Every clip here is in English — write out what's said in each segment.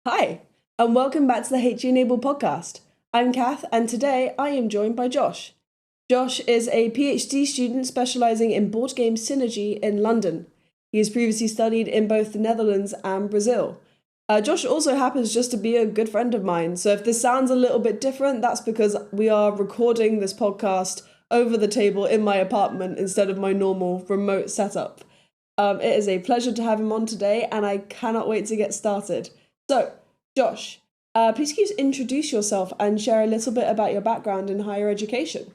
Hi, and welcome back to the HE Enable podcast. I'm Kath, and today I am joined by Josh. Josh is a PhD student specialising in board game synergy in London. He has previously studied in both the Netherlands and Brazil. Josh also happens just to be a good friend of mine, so if this sounds a little bit different, that's because we are recording this podcast over the table in my apartment instead of my normal remote setup. It is a pleasure to have him on today, and I cannot wait to get started. So, Josh, please can you introduce yourself and share a little bit about your background in higher education?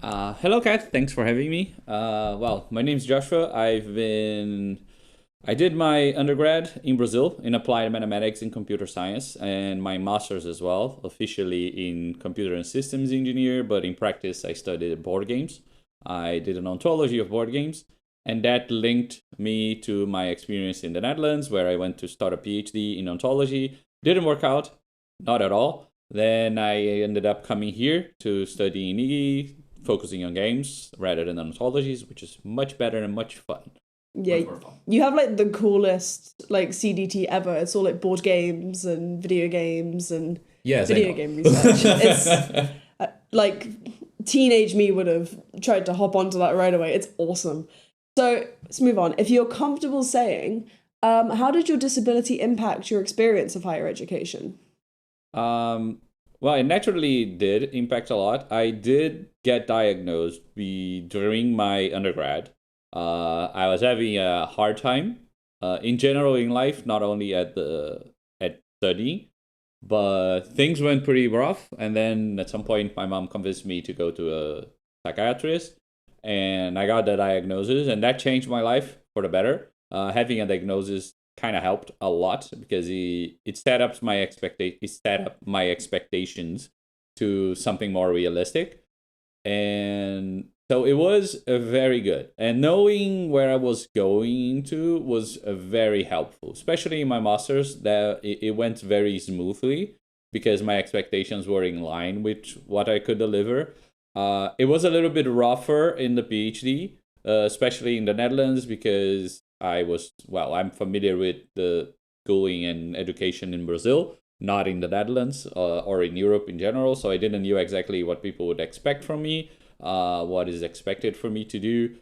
Hello, Kat. Thanks for having me. My name's Joshua. I did my undergrad in Brazil in applied mathematics and computer science, and my master's as well, officially in computer and systems engineer, but in practice, I studied board games. I did an ontology of board games, and that linked me to my experience in the Netherlands, where I went to start a PhD in ontology. Didn't work out, not at all. Then I ended up coming here to study in IGI, focusing on games rather than ontologies, which is much better and much fun. Yeah, you have like the coolest like CDT ever. It's all like board games and video games and Yes, I video know. game research. It's like teenage me would have tried to hop onto that right away. It's awesome. So let's move on. If you're comfortable saying, how did your disability impact your experience of higher education? Well, it naturally did impact a lot. I did get diagnosed during my undergrad. I was having a hard time in general in life, not only at studying, but things went pretty rough. And then at some point, my mom convinced me to go to a psychiatrist, and I got the diagnosis, and that changed my life for the better. Having a diagnosis kind of helped a lot because it set up my expectations to something more realistic, and so it was very good. And knowing where I was going to was very helpful, especially in my masters. That it went very smoothly because my expectations were in line with what I could deliver. It was a little bit rougher in the PhD, especially in the Netherlands, because I'm familiar with the schooling and education in Brazil, not in the Netherlands or in Europe in general. So I didn't know exactly what people would expect from me, what is expected for me to do,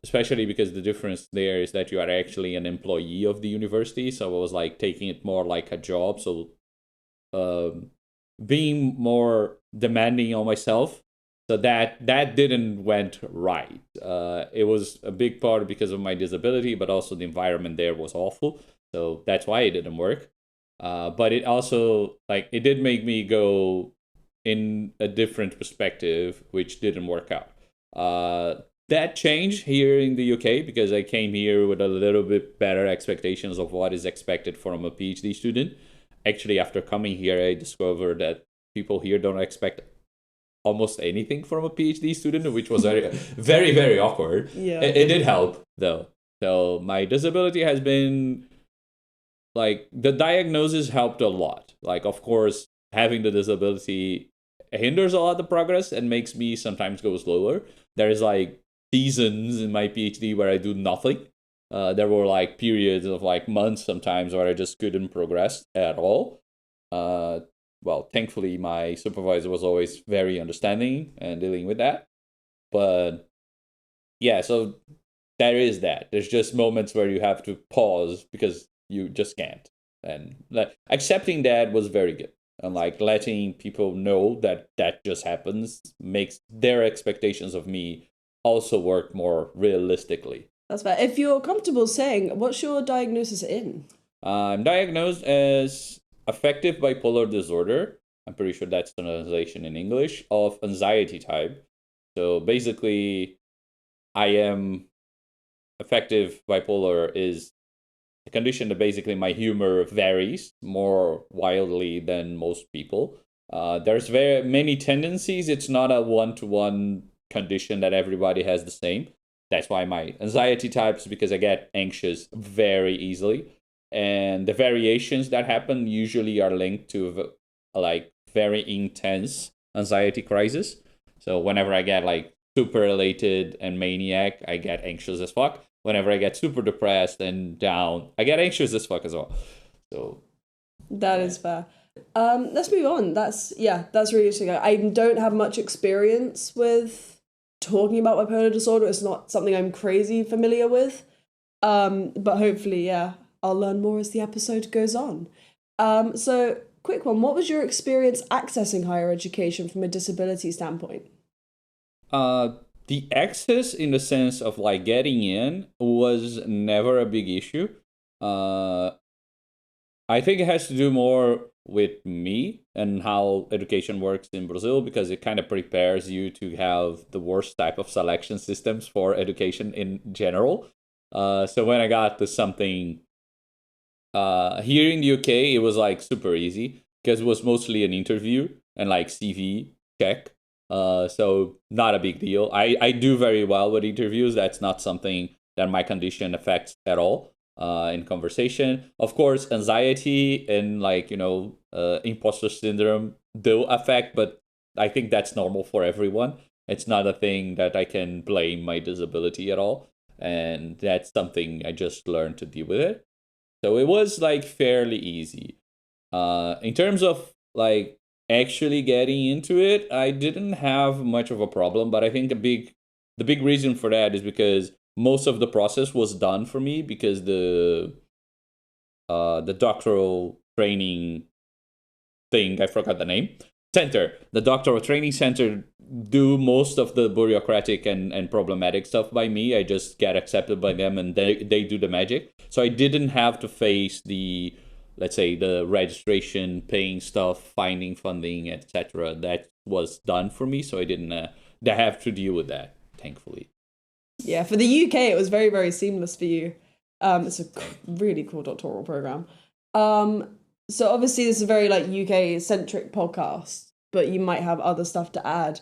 especially because the difference there is that you are actually an employee of the university. So I was like taking it more like a job. So being more demanding on myself. So that didn't went right. It was a big part because of my disability, but also the environment there was awful. So that's why it didn't work. But it also it did make me go in a different perspective, which didn't work out. That changed here in the UK because I came here with a little bit better expectations of what is expected from a PhD student. Actually, after coming here, I discovered that people here don't expect almost anything from a PhD student, which was very, very, very awkward. Yeah. It did help though. So my disability has been the diagnosis helped a lot. Of course, having the disability hinders a lot of progress and makes me sometimes go slower. There is seasons in my PhD where I do nothing. There were periods of months sometimes where I just couldn't progress at all. Thankfully, my supervisor was always very understanding and dealing with that. But yeah, so there is that. There's just moments where you have to pause because you just can't. And accepting that was very good. And letting people know that that just happens makes their expectations of me also work more realistically. That's fair. If you're comfortable saying, what's your diagnosis in? I'm diagnosed as affective bipolar disorder. I'm pretty sure that's the translation in English of anxiety type. So basically, I am affective bipolar is a condition that basically my humor varies more wildly than most people. There's very many tendencies. It's not a one-to-one condition that everybody has the same. That's why my anxiety types, because I get anxious very easily. And the variations that happen usually are linked to very intense anxiety crisis. So whenever I get super elated and maniac, I get anxious as fuck. Whenever I get super depressed and down, I get anxious as fuck as well. So That is fair. Let's move on. That's really interesting. I don't have much experience with talking about bipolar disorder. It's not something I'm crazy familiar with. But hopefully, yeah, I'll learn more as the episode goes on. So quick one, what was your experience accessing higher education from a disability standpoint? The access in the sense of like getting in was never a big issue. Uh, I think it has to do more with me and how education works in Brazil because it kind of prepares you to have the worst type of selection systems for education in general. So when I got to something here in the UK, it was like super easy because it was mostly an interview and like CV check. So not a big deal. I do very well with interviews. That's not something that my condition affects at all in conversation. Of course, anxiety and like, imposter syndrome do affect, but I think that's normal for everyone. It's not a thing that I can blame my disability at all. And that's something I just learned to deal with it. So it was like fairly easy. In terms of like actually getting into it, I didn't have much of a problem, but I think the big reason for that is because most of the process was done for me because the doctoral training thing, I forgot the name, center, the doctoral training center do most of the bureaucratic and problematic stuff by me. I just get accepted by them and they do the magic. So I didn't have to face the, let's say, the registration, paying stuff, finding funding, etc. That was done for me. So I didn't have to deal with that, thankfully. Yeah, for the UK, it was very, very seamless for you. It's a really cool doctoral program. So obviously this is a very like UK centric podcast, but you might have other stuff to add,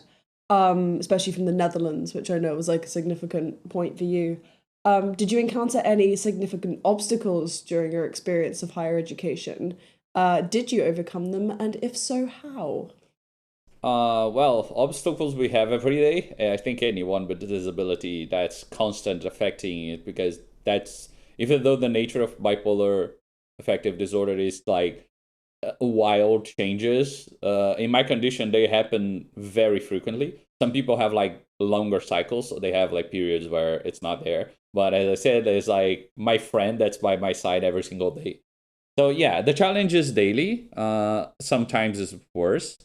especially from the Netherlands, which I know was like a significant point for you. Did you encounter any significant obstacles during your experience of higher education? Did you overcome them, and if so, how? Well, obstacles we have every day. I think anyone with a disability, that's constant affecting it because that's, even though the nature of bipolar affective disorder is like wild changes, in my condition, they happen very frequently. Some people have like longer cycles, so they have like periods where it's not there. But as I said, there's like my friend that's by my side every single day. So yeah, the challenge is daily. Sometimes it's worse.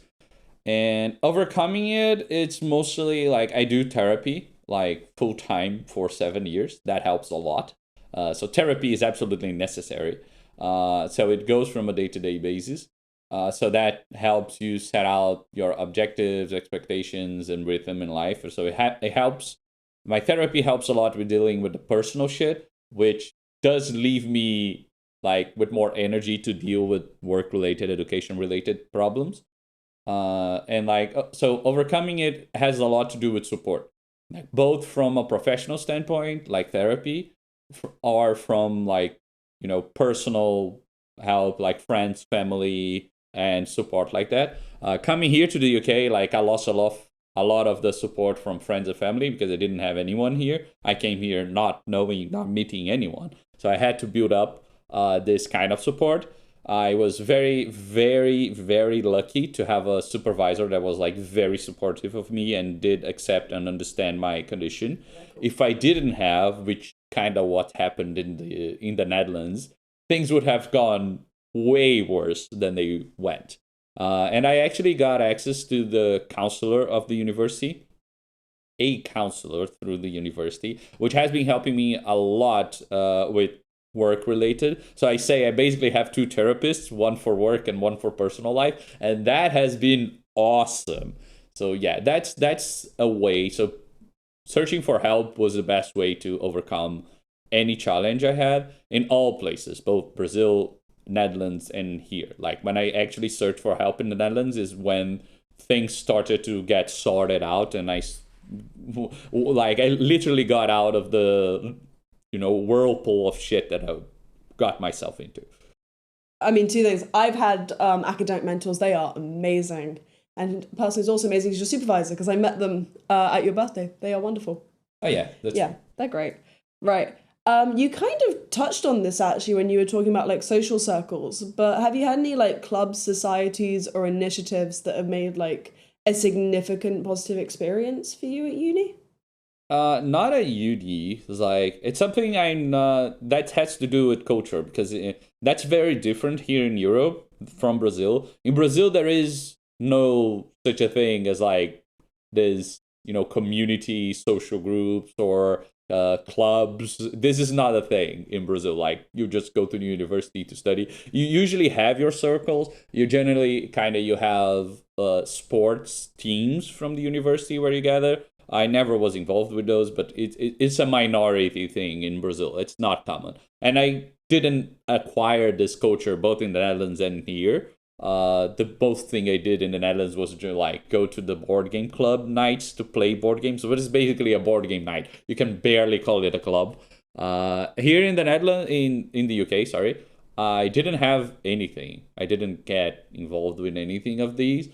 And overcoming it, it's mostly like I do therapy like full time for 7 years. That helps a lot. So therapy is absolutely necessary. So it goes from a day-to-day basis. So that helps you set out your objectives, expectations, and rhythm in life. So it helps. My therapy helps a lot with dealing with the personal shit, which does leave me like with more energy to deal with work-related, education-related problems. And like so overcoming it has a lot to do with support, like both from a professional standpoint like therapy or from like personal help like friends, family, and support like that. Coming here to the UK, like I lost a lot of the support from friends and family because I didn't have anyone here. I came here not knowing, not meeting anyone, so I had to build up this kind of support. I was very, very, very lucky to have a supervisor that was like very supportive of me and did accept and understand my condition. If I didn't have, which kind of what happened in the Netherlands, things would have gone way worse than they went. And I actually got access to the counselor of the university, a counselor through the university, which has been helping me a lot with work related. So I say I basically have two therapists, one for work and one for personal life, and that has been awesome. So yeah, that's a way. So searching for help was the best way to overcome any challenge I had in all places, both Brazil, Netherlands, and here. Like when I actually searched for help in the Netherlands is when things started to get sorted out, and I literally got out of the whirlpool of shit that I got myself into. I mean, two things. I've had academic mentors. They are amazing. And the person who's also amazing is your supervisor because I met them at your birthday. They are wonderful. Oh, yeah. Yeah, they're great. Right. You kind of touched on this actually when you were talking about like social circles, but have you had any like clubs, societies, or initiatives that have made like a significant positive experience for you at uni? Not a UD. It's like it's something I'm that has to do with culture because that's very different here in Europe from Brazil. In Brazil, there is no such a thing as like this, community social groups or clubs. This is not a thing in Brazil. Like you just go to the university to study. You usually have your circles. You generally kind of you have sports teams from the university where you gather. I never was involved with those, but it's a minority thing in Brazil. It's not common. And I didn't acquire this culture both in the Netherlands and here. The both thing I did in the Netherlands was to like go to the board game club nights to play board games. So it is basically a board game night. You can barely call it a club. Here in the Netherlands, in the UK, sorry, I didn't have anything. I didn't get involved with anything of these.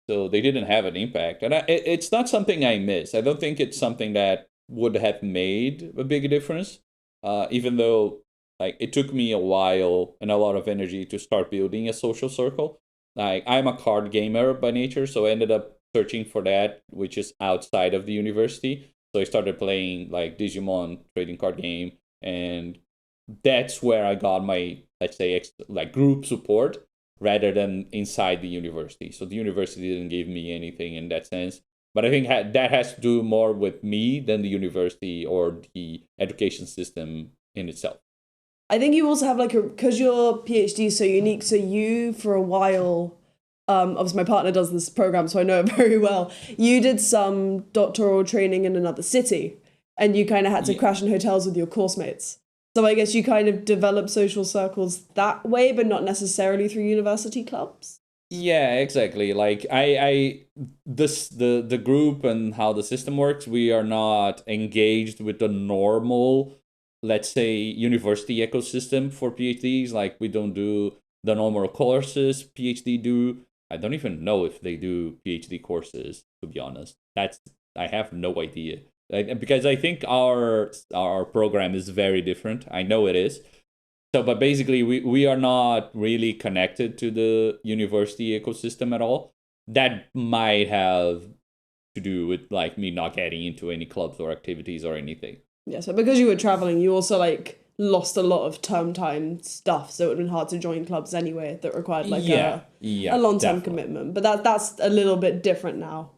So they didn't have an impact. And it's not something I miss. I don't think it's something that would have made a big difference, even though like it took me a while and a lot of energy to start building a social circle. Like I'm a card gamer by nature, so I ended up searching for that, which is outside of the university. So I started playing like Digimon trading card game, and that's where I got my, let's say, like group support rather than inside the university. So the university didn't give me anything in that sense. But I think that has to do more with me than the university or the education system in itself. I think you also have like a because your PhD is so unique. So you for a while, obviously my partner does this program, so I know it very well. You did some doctoral training in another city, and you kind of had to Yeah. crash in hotels with your course mates. So I guess you kind of develop social circles that way, but not necessarily through university clubs. Yeah, exactly. Like this the group and how the system works, we are not engaged with the normal, let's say, university ecosystem for PhDs. Like we don't do the normal courses PhD do. I don't even know if they do PhD courses, to be honest. I have no idea. Like, because I think our program is very different. I know it is. So, but basically, we are not really connected to the university ecosystem at all. That might have to do with like me not getting into any clubs or activities or anything. Yeah, so because you were traveling, you also like lost a lot of term time stuff, so it would have been hard to join clubs anyway that required like Yeah, a yeah, long term definitely. commitment. But that's a little bit different now.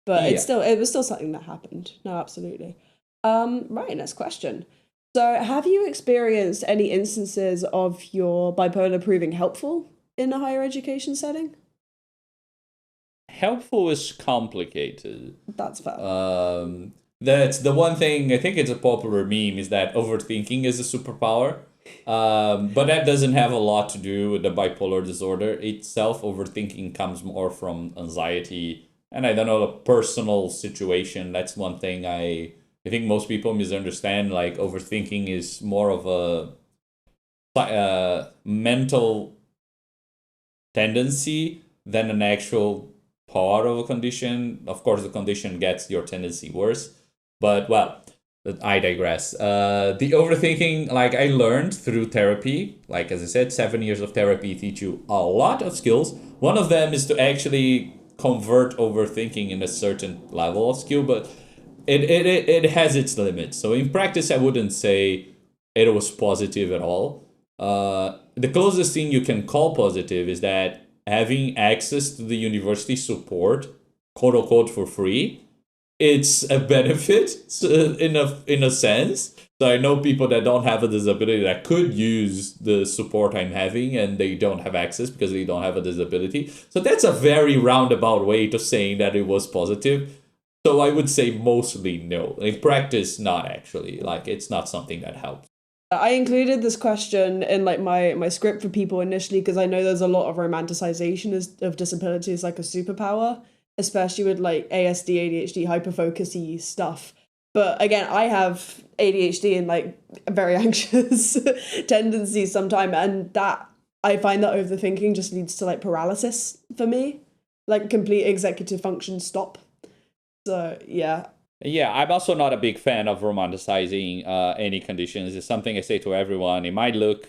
But Yeah. it was still something that happened. No, absolutely. Right, next question. So have you experienced any instances of your bipolar proving helpful in a higher education setting? Helpful is complicated. That's fair. That's the one thing I think it's a popular meme is that overthinking is a superpower. But that doesn't have a lot to do with the bipolar disorder itself. Overthinking comes more from anxiety and I don't know, the personal situation. That's one thing I think most people misunderstand. Like overthinking is more of a mental tendency than an actual part of a condition. Of course, the condition gets your tendency worse, but well, I digress. The overthinking, like I learned through therapy, like as I said, 7 years of therapy teach you a lot of skills. One of them is to actually convert overthinking in a certain level of skill, but it has its limits. So in practice, I wouldn't say it was positive at all. The closest thing you can call positive is that having access to the university support, quote unquote, for free, it's a benefit in a sense. So I know people that don't have a disability that could use the support I'm having and they don't have access because they don't have a disability. So that's a very roundabout way to saying that it was positive. So I would say mostly no. In practice, not actually. Like it's not something that helps. I included this question in like my script for people initially because I know there's a lot of romanticization of disability as like a superpower, especially with like ASD, ADHD, hyperfocusy stuff. But again, I have ADHD and like very anxious tendencies sometimes, and that I find that overthinking just leads to like paralysis for me, like complete executive function stop. So yeah, Yeah, I'm also not a big fan of romanticizing any conditions. It's something I say to everyone. It might look,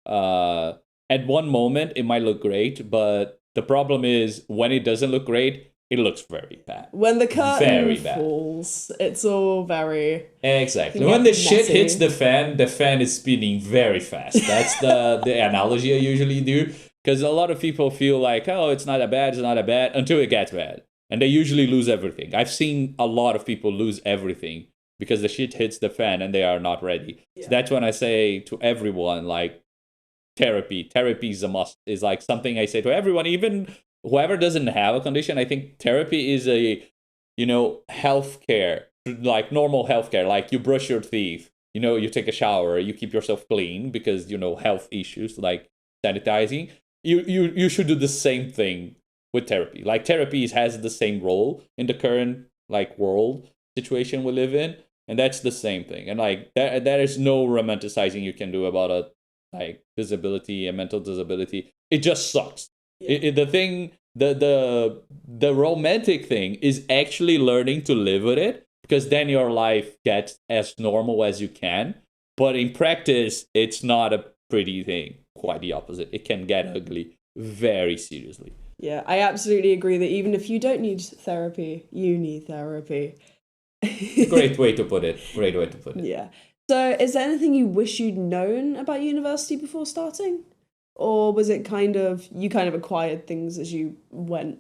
uh, at one moment, it might look great, but the problem is when it doesn't look great, it looks very bad. When the curtain Very bad. falls, it's all very Exactly. can When get the shit hits messy. the fan is spinning very fast. That's the analogy I usually do. Because a lot of people feel like, oh, it's not that bad, it's not that bad, until it gets bad. And they usually lose everything. I've seen a lot of people lose everything because the shit hits the fan and they are not ready. Yeah. So that's when I say to everyone, like, therapy. Therapy is a must. Is like something I say to everyone, even whoever doesn't have a condition. I think therapy is a, healthcare, like normal healthcare. Like you brush your teeth, you take a shower, you keep yourself clean because health issues like sanitizing. You should do the same thing with therapy. Like therapy has the same role in the current like world situation we live in, and that's the same thing. And like there is no romanticizing you can do about a like disability and mental disability. It just sucks. Yeah. The thing, the romantic thing is actually learning to live with it, because then your life gets as normal as you can. But in practice, it's not a pretty thing. Quite the opposite. It can get ugly very seriously. Yeah, I absolutely agree that even if you don't need therapy, you need therapy. Great way to put it. Great way to put it. Yeah. So, is there anything you wish you'd known about university before starting? Or was it you kind of acquired things as you went?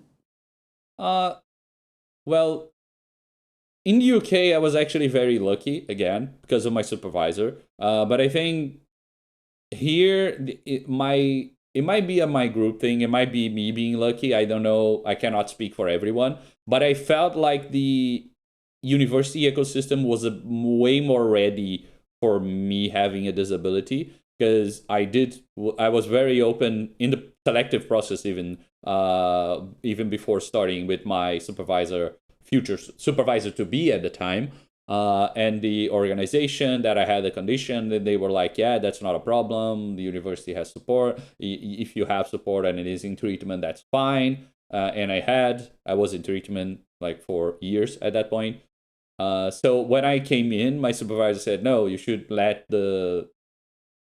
Uh, well, in the UK, I was actually very lucky again because of my supervisor. But I think here it might be a my group thing. It might be me being lucky. I don't know. I cannot speak for everyone, but I felt like the university ecosystem was way more ready for me having a disability, because I was very open in the selective process, even before starting with my future supervisor to be at the time, and the organization that I had the condition, that they were like, yeah, that's not a problem. The university has support. If you have support and it is in treatment, that's fine. And I was in treatment like for years at that point. So when I came in, my supervisor said, no, you should let the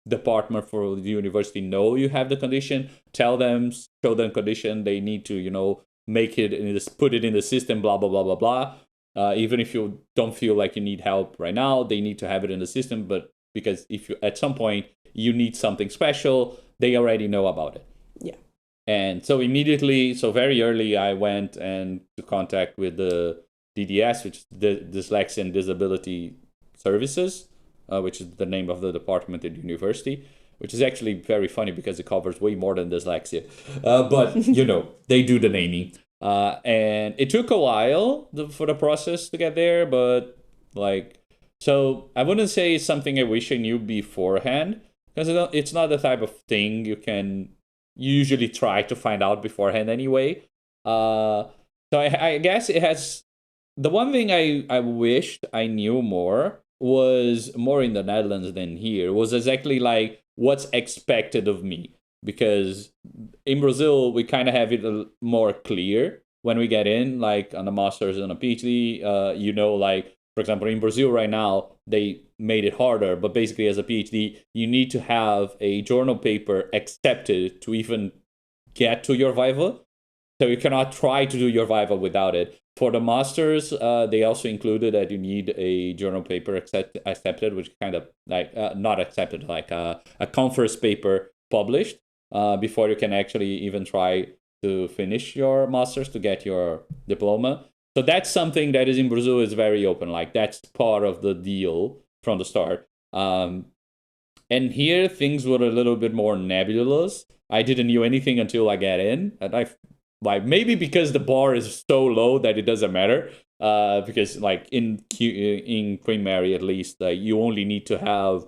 department for the university know you have the condition. Tell them, show them condition. They need to, make it in this, put it in the system, blah, blah, blah, blah, blah. Even if you don't feel like you need help right now, they need to have it in the system. But because if you, at some point, you need something special, they already know about it. Yeah. And so immediately, so very early, I went and to contact with the DDS, which is the Dyslexia and Disability Services, which is the name of the department at university, which is actually very funny because it covers way more than dyslexia. But, they do the naming. And it took a while for the process to get there, but so I wouldn't say it's something I wish I knew beforehand, because it's not the type of thing you can usually try to find out beforehand anyway. So I guess it has, the one thing I wished I knew more was more in the Netherlands than here, was exactly like what's expected of me. Because in Brazil, we kind of have it more clear when we get in, like on a master's and a PhD. Like, for example, in Brazil right now, they made it harder. But basically, as a PhD, you need to have a journal paper accepted to even get to your Viva. So you cannot try to do your Viva without it. For the masters, they also included that you need a journal paper accepted, which kind of like not accepted, like a conference paper published before you can actually even try to finish your masters to get your diploma. So that's something that is in Brazil is very open. Like that's part of the deal from the start. And here things were a little bit more nebulous. I didn't know anything until I got in, and like maybe because the bar is so low that it doesn't matter. Because like in Queen Mary at least, you only need to have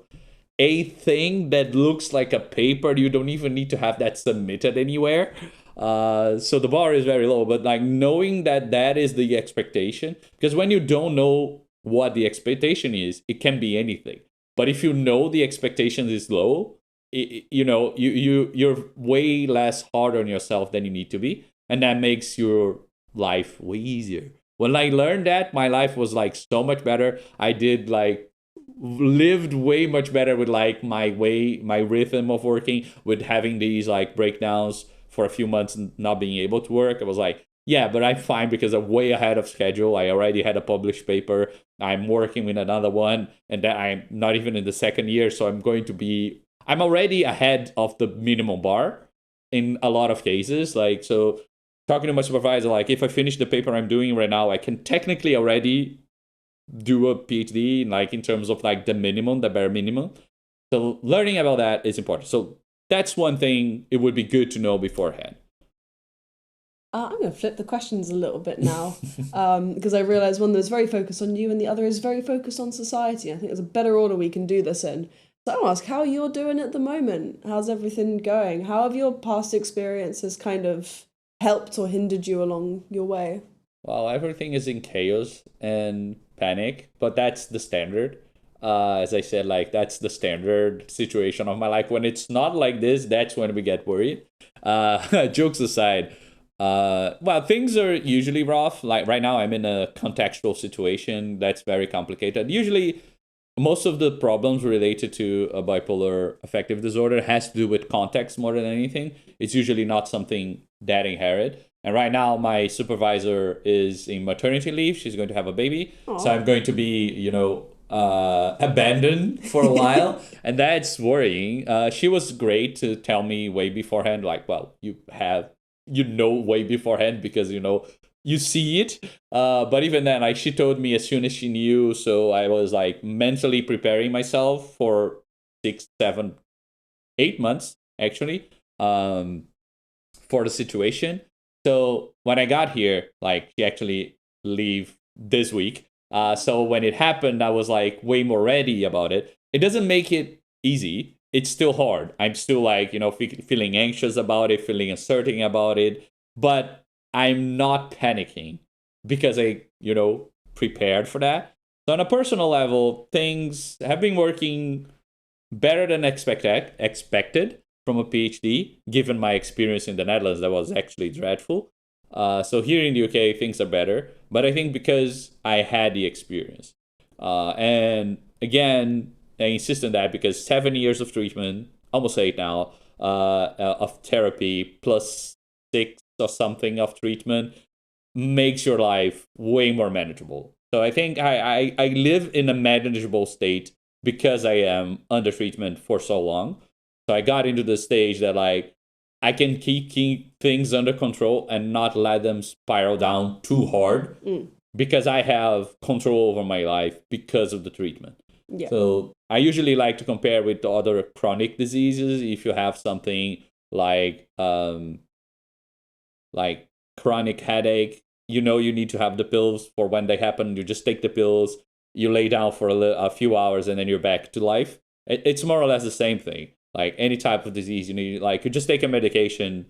a thing that looks like a paper. You don't even need to have that submitted anywhere. So the bar is very low. But like knowing that that is the expectation, because when you don't know what the expectation is, it can be anything. But if you know the expectation is low, you're way less hard on yourself than you need to be, and that makes your life way easier. When I learned that, my life was like so much better. I did like lived way much better with like my rhythm of working, with having these like breakdowns for a few months and not being able to work. I was like, yeah, but I'm fine because I'm way ahead of schedule. I already had a published paper. I'm working with another one, and then I'm not even in the second year, so I'm already ahead of the minimum bar in a lot of cases. Like, so talking to my supervisor, like if I finish the paper I'm doing right now, I can technically already do a PhD, like in terms of like the minimum, the bare minimum. So learning about that is important. So that's one thing it would be good to know beforehand. I'm going to flip the questions a little bit now, because I realise one that's very focused on you and the other is very focused on society. I think there's a better order we can do this in. So I want to ask how you're doing at the moment. How's everything going? How have your past experiences kind of helped or hindered you along your way? Well, everything is in chaos and panic, but that's the standard. As I said, like that's the standard situation of my life. When it's not like this, that's when we get worried. Jokes aside, well, things are usually rough. Like right now, I'm in a contextual situation that's very complicated. Usually, most of the problems related to a bipolar affective disorder has to do with context more than anything. It's usually not something that inherent. And right now, my supervisor is in maternity leave. She's going to have a baby. Aww. So I'm going to be, abandoned for a while. And that's worrying. She was great to tell me way beforehand, like, well, way beforehand because, you see it. But even then, like she told me as soon as she knew. So I was like mentally preparing myself for 6, 7, 8 months, actually, for the situation. So when I got here, like she actually leave this week. So when it happened, I was like way more ready about it. It doesn't make it easy. It's still hard. I'm still like, feeling anxious about it, feeling uncertain about it. But I'm not panicking because I, prepared for that. So on a personal level, things have been working better than expected from a PhD, given my experience in the Netherlands, that was actually dreadful. So here in the UK, things are better, but I think because I had the experience. And again, I insist on that because 7 years of treatment, almost 8 now, of therapy plus 6 or something of treatment makes your life way more manageable. So I think I live in a manageable state because I am under treatment for so long. So I got into the stage that like I can keep things under control and not let them spiral down too hard because I have control over my life because of the treatment. Yeah. So I usually like to compare with the other chronic diseases. If you have something like chronic headache, you need to have the pills for when they happen. You just take the pills, you lay down for a few hours, and then you're back to life. It's more or less the same thing. Like any type of disease, you just take a medication,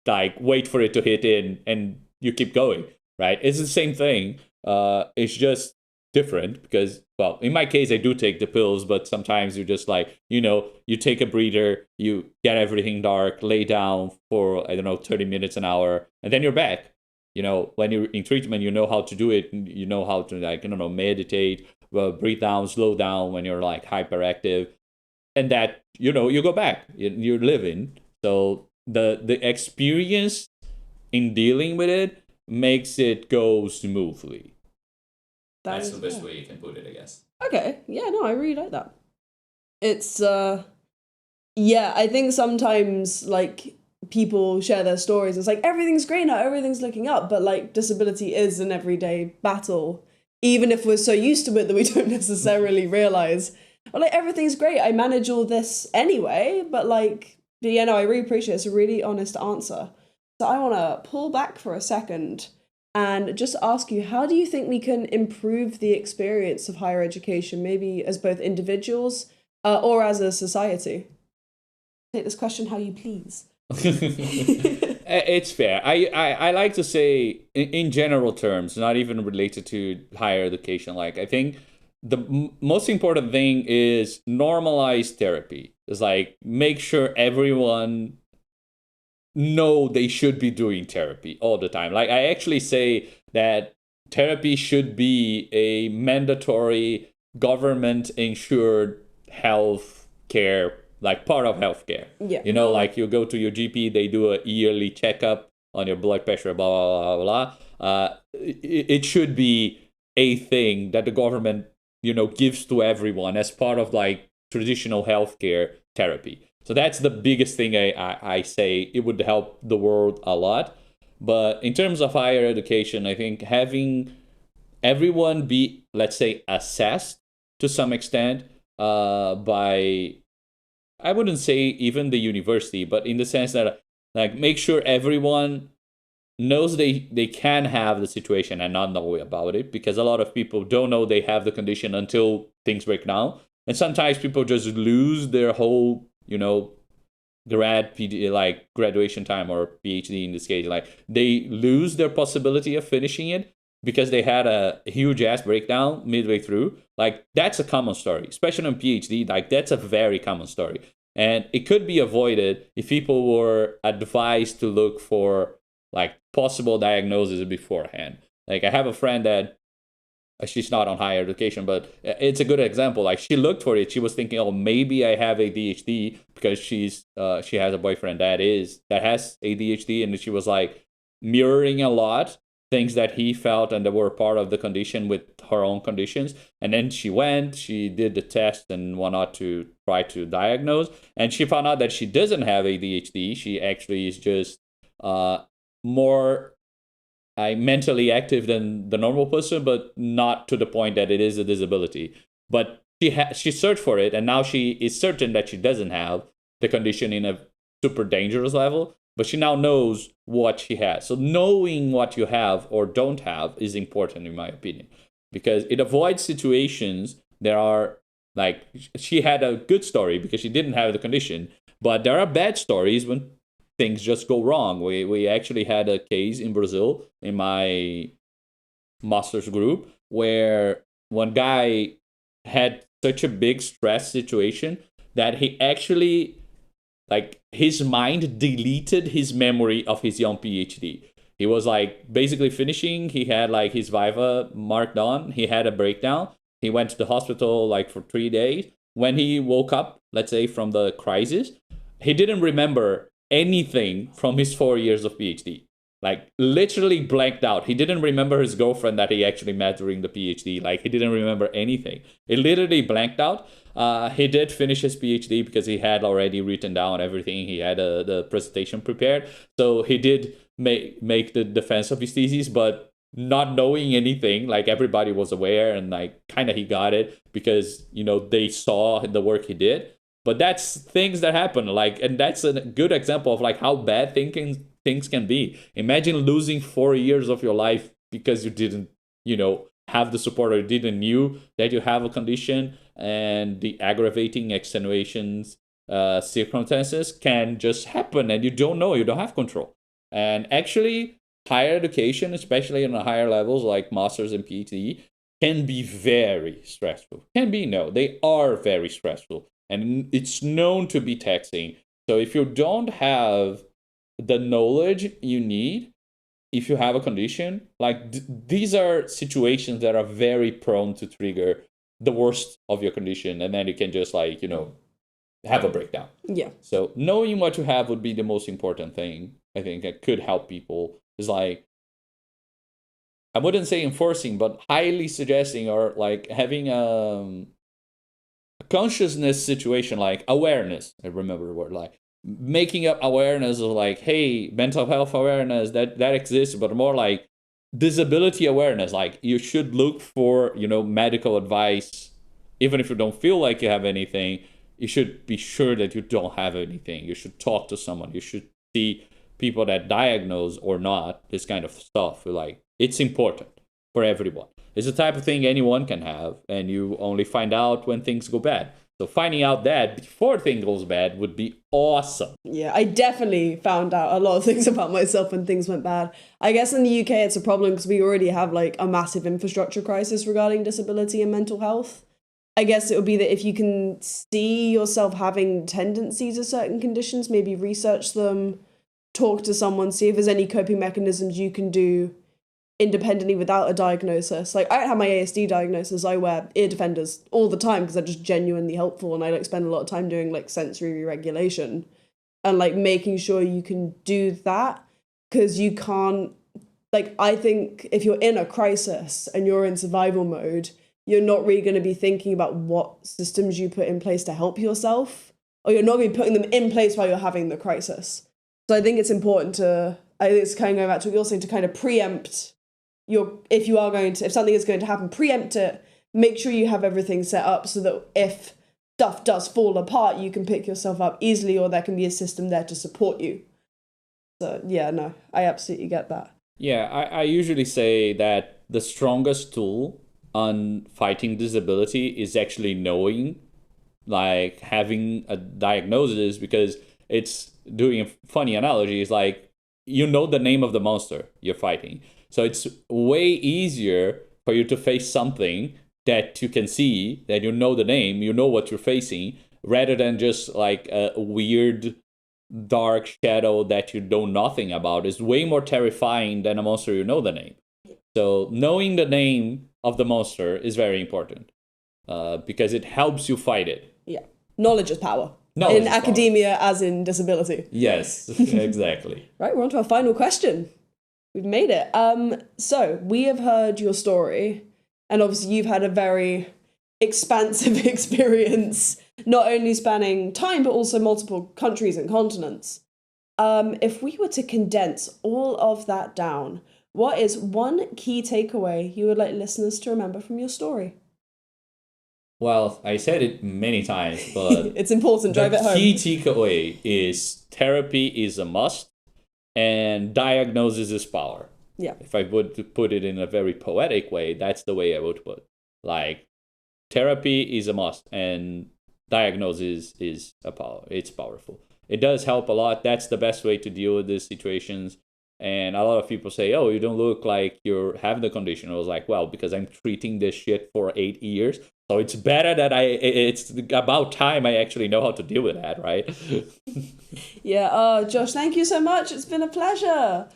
like wait for it to hit in, and you keep going, right? It's the same thing. It's just different because, well, in my case, I do take the pills, but sometimes you're just like, you take a breather, you get everything dark, lay down for, I don't know, 30 minutes, an hour, and then you're back. When you're in treatment, you know how to do it. You know how to, like, I don't know, meditate, breathe down, slow down when you're like hyperactive. And that, you go back, you're living. So the experience in dealing with it makes it go smoothly. That's the best way you can put it, I guess. Okay, yeah, no, I really like that. It's, yeah, I think sometimes, like, people share their stories. It's like, everything's great now, everything's looking up, but, like, disability is an everyday battle, even if we're so used to it that we don't necessarily realize. But, like, everything's great, I manage all this anyway, but, like, yeah, no, I really appreciate it. It's a really honest answer. So I want to pull back for a second and just ask you, how do you think we can improve the experience of higher education, maybe as both individuals or as a society? Take this question how you please. It's fair. I like to say, in general terms, not even related to higher education, like I think the most important thing is normalize therapy. It's like make sure everyone know they should be doing therapy all the time. Like, I actually say that therapy should be a mandatory government insured health care, like part of healthcare. Yeah. Like you go to your GP, they do a yearly checkup on your blood pressure, blah, blah, blah, blah. It should be a thing that the government, gives to everyone as part of like traditional healthcare therapy. So that's the biggest thing I say. It would help the world a lot. But in terms of higher education, I think having everyone be, let's say, assessed to some extent by, I wouldn't say even the university, but in the sense that, like, make sure everyone knows they can have the situation and not know about it, because a lot of people don't know they have the condition until things break down. And sometimes people just lose their whole, graduation time, or PhD in this case. Like, they lose their possibility of finishing it because they had a huge ass breakdown midway through. Like, that's a common story, especially on PhD. Like, that's a very common story. And it could be avoided if people were advised to look for like possible diagnosis beforehand. Like, I have a friend that she's not on higher education, but it's a good example. Like, she looked for it. She was thinking, oh, maybe I have ADHD because she has a boyfriend that has ADHD, and she was like mirroring a lot things that he felt and that were part of the condition with her own conditions. And then she did the test and whatnot to try to diagnose, and she found out that she doesn't have ADHD. She actually is just more mentally active than the normal person, but not to the point that it is a disability. But she searched for it, and now she is certain that she doesn't have the condition in a super dangerous level, but she now knows what she has. So knowing what you have or don't have is important, in my opinion, because it avoids situations that are like, she had a good story because she didn't have the condition, but there are bad stories when things just go wrong. We actually had a case in Brazil in my master's group where one guy had such a big stress situation that he actually, like, his mind deleted his memory of his young PhD. He was like basically finishing. He had like his Viva marked on. He had a breakdown. He went to the hospital like for 3 days. When he woke up, let's say, from the crisis, he didn't remember anything from his 4 years of PhD. Like, literally blanked out. He didn't remember his girlfriend that he actually met during the PhD. Like, he didn't remember anything. He literally blanked out. He did finish his PhD because he had already written down everything. He had the presentation prepared. So he did make the defense of his thesis, but not knowing anything, like, everybody was aware, and like kind of he got it because, they saw the work he did. But that's things that happen, like, and that's a good example of like how bad things can be. Imagine losing 4 years of your life because you didn't, have the support, or didn't knew that you have a condition, and the aggravating extenuations circumstances can just happen, and you don't know, you don't have control. And actually, higher education, especially on the higher levels like masters and PhD, can be very stressful. They are very stressful. And it's known to be taxing. So if you don't have the knowledge you need, if you have a condition, like these are situations that are very prone to trigger the worst of your condition. And then you can just like, have a breakdown. Yeah. So knowing what you have would be the most important thing, I think, that could help people. Is like, I wouldn't say enforcing, but highly suggesting, or like having consciousness situation, like awareness. I remember the word, like making up awareness of like, hey, mental health awareness that exists, but more like disability awareness. Like, you should look for, medical advice, even if you don't feel like you have anything. You should be sure that you don't have anything. You should talk to someone. You should see people that diagnose or not this kind of stuff. Like, it's important for everyone. It's the type of thing anyone can have, and you only find out when things go bad. So finding out that before things goes bad would be awesome. Yeah, I definitely found out a lot of things about myself when things went bad. I guess in the UK it's a problem because we already have like a massive infrastructure crisis regarding disability and mental health. I guess it would be that if you can see yourself having tendencies of certain conditions, maybe research them, talk to someone, see if there's any coping mechanisms you can do independently without a diagnosis. Like, I don't have my ASD diagnosis. I wear ear defenders all the time because they're just genuinely helpful, and I like spend a lot of time doing like sensory re-regulation and like making sure you can do that, because you can't, like, I think if you're in a crisis and you're in survival mode, you're not really going to be thinking about what systems you put in place to help yourself, or you're not going to be putting them in place while you're having the crisis. So I think it's important to, I think it's kind of going back to what you're saying, to kind of preempt if something is going to happen, preempt it, make sure you have everything set up so that if stuff does fall apart, you can pick yourself up easily, or there can be a system there to support you. So yeah, no, I absolutely get that. Yeah, I usually say that the strongest tool on fighting disability is actually knowing, like having a diagnosis, because it's doing a funny analogy. Is like, you know the name of the monster you're fighting. So it's way easier for you to face something that you can see, that you know the name, you know what you're facing, rather than just like a weird dark shadow that you know nothing about. Is way more terrifying than a monster you know the name. So knowing the name of the monster is very important, because it helps you fight it. Yeah. Knowledge is power. Knowledge in is academia as in disability. Yes, exactly. Right, we're on to our final question. We've made it. So we have heard your story, and obviously you've had a very expansive experience, not only spanning time, but also multiple countries and continents. If we were to condense all of that down, what is one key takeaway you would like listeners to remember from your story? Well, I said it many times, but it's important. Drive it home. The key takeaway is therapy is a must, and diagnosis is power. Yeah. If I would put it in a very poetic way, that's the way I would put. Like, therapy is a must, and diagnosis is a power. It's powerful. It does help a lot. That's the best way to deal with these situations. And a lot of people say, "Oh, you don't look like you're having the condition." I was like, "Well, because I'm treating this shit for 8 years, so it's better that it's about time I actually know how to deal with that, right?" Yeah. Josh, thank you so much. It's been a pleasure.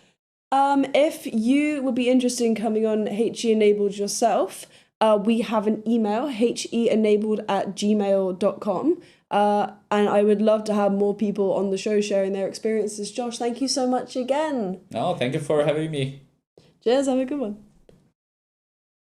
If you would be interested in coming on HE Enabled yourself, we have an email, henabled@gmail.com. And I would love to have more people on the show sharing their experiences. Josh, thank you so much again. No, thank you for having me. Cheers, have a good one.